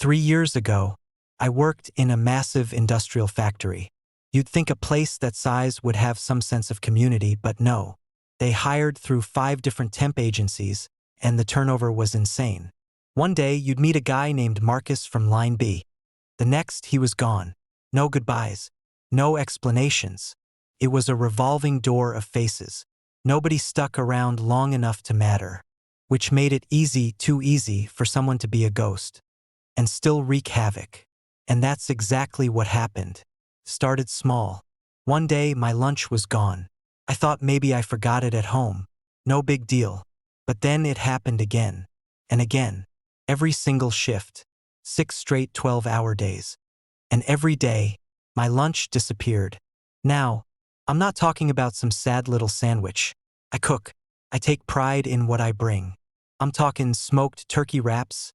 3 years ago, I worked in a massive industrial factory. You'd think a place that size would have some sense of community, but no. They hired through 5 different temp agencies, and the turnover was insane. One day, you'd meet a guy named Marcus from Line B. The next, he was gone. No goodbyes. No explanations. It was a revolving door of faces. Nobody stuck around long enough to matter, which made it too easy for someone to be a ghost and still wreak havoc. And that's exactly what happened. Started small. One day, my lunch was gone. I thought maybe I forgot it at home. No big deal. But then it happened again. And again. Every single shift. 6 straight 12-hour days. And every day, my lunch disappeared. Now, I'm not talking about some sad little sandwich. I cook. I take pride in what I bring. I'm talking smoked turkey wraps,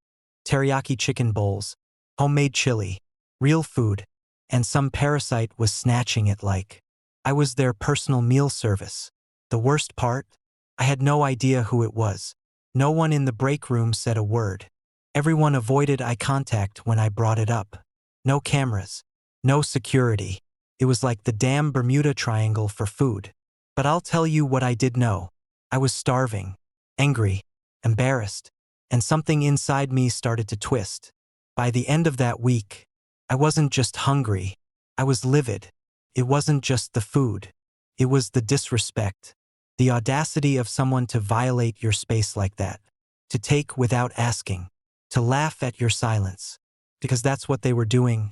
teriyaki chicken bowls, homemade chili, real food, and some parasite was snatching it like I was their personal meal service. The worst part? I had no idea who it was. No one in the break room said a word. Everyone avoided eye contact when I brought it up. No cameras. No security. It was like the damn Bermuda Triangle for food. But I'll tell you what I did know. I was starving, angry, embarrassed, and something inside me started to twist. By the end of that week, I wasn't just hungry. I was livid. It wasn't just the food. It was the disrespect. The audacity of someone to violate your space like that. To take without asking. To laugh at your silence. Because that's what they were doing.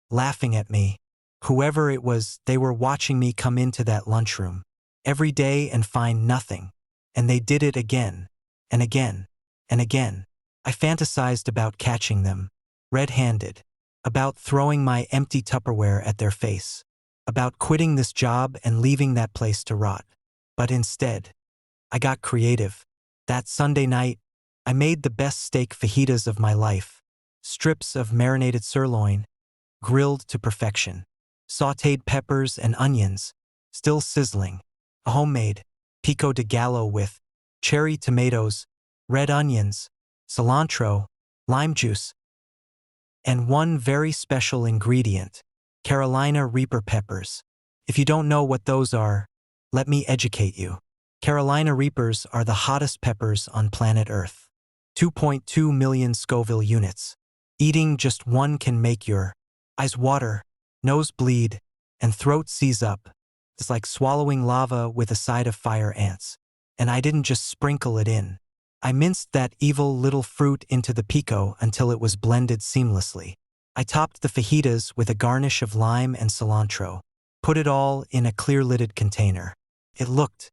Laughing at me. Whoever it was, they were watching me come into that lunchroom every day and find nothing. And they did it again, and again, and again. I fantasized about catching them, red-handed, about throwing my empty Tupperware at their face, about quitting this job and leaving that place to rot. But instead, I got creative. That Sunday night, I made the best steak fajitas of my life. Strips of marinated sirloin, grilled to perfection. Sautéed peppers and onions, still sizzling. A homemade pico de gallo with cherry tomatoes, red onions, cilantro, lime juice, and one very special ingredient, Carolina Reaper peppers. If you don't know what those are, let me educate you. Carolina Reapers are the hottest peppers on planet Earth. 2.2 million Scoville units. Eating just one can make your eyes water, nose bleed, and throat seize up. It's like swallowing lava with a side of fire ants. And I didn't just sprinkle it in. I minced that evil little fruit into the pico until it was blended seamlessly. I topped the fajitas with a garnish of lime and cilantro. Put it all in a clear-lidded container. It looked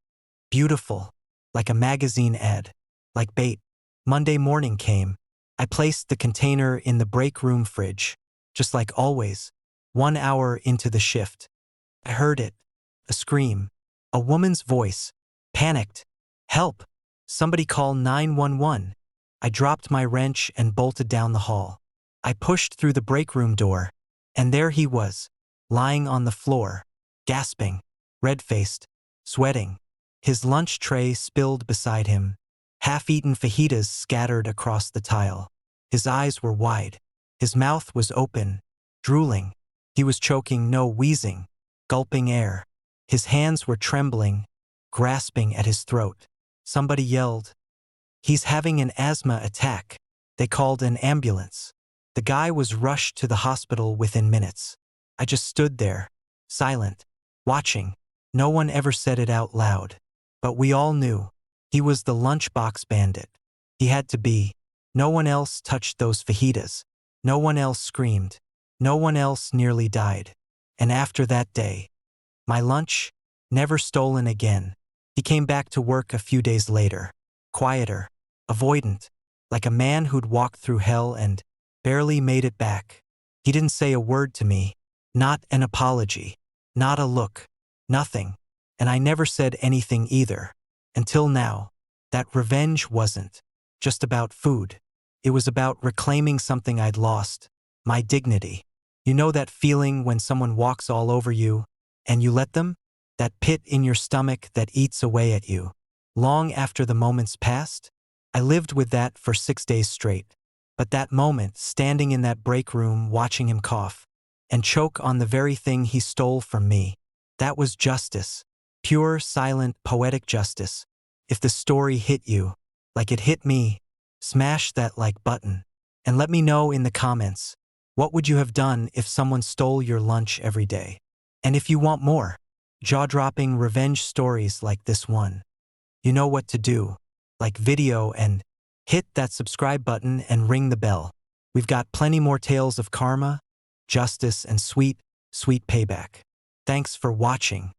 beautiful, like a magazine ad, like bait. Monday morning came. I placed the container in the break room fridge, just like always. 1 hour into the shift, I heard it. A scream. A woman's voice. Panicked. Help! Somebody call 911. I dropped my wrench and bolted down the hall. I pushed through the break room door, and there he was, lying on the floor, gasping, red-faced, sweating. His lunch tray spilled beside him. Half-eaten fajitas scattered across the tile. His eyes were wide. His mouth was open, drooling. He was choking, no, wheezing, gulping air. His hands were trembling, grasping at his throat. Somebody yelled, "He's having an asthma attack." They called an ambulance. The guy was rushed to the hospital within minutes. I just stood there, silent, watching. No one ever said it out loud. But we all knew. He was the lunchbox bandit. He had to be. No one else touched those fajitas. No one else screamed. No one else nearly died. And after that day, my lunch, never stolen again. He came back to work a few days later, quieter, avoidant, like a man who'd walked through hell and barely made it back. He didn't say a word to me, not an apology, not a look, nothing. And I never said anything either. Until now. That revenge wasn't just about food. It was about reclaiming something I'd lost, my dignity. You know that feeling when someone walks all over you, and you let them? That pit in your stomach that eats away at you. Long after the moments passed, I lived with that for 6 days straight. But that moment, standing in that break room watching him cough and choke on the very thing he stole from me, that was justice. Pure, silent, poetic justice. If the story hit you, like it hit me, smash that like button. And let me know in the comments, what would you have done if someone stole your lunch every day? And if you want more jaw-dropping revenge stories like this one, you know what to do. Like video and hit that subscribe button and ring the bell. We've got plenty more tales of karma, justice, and sweet, sweet payback. Thanks for watching.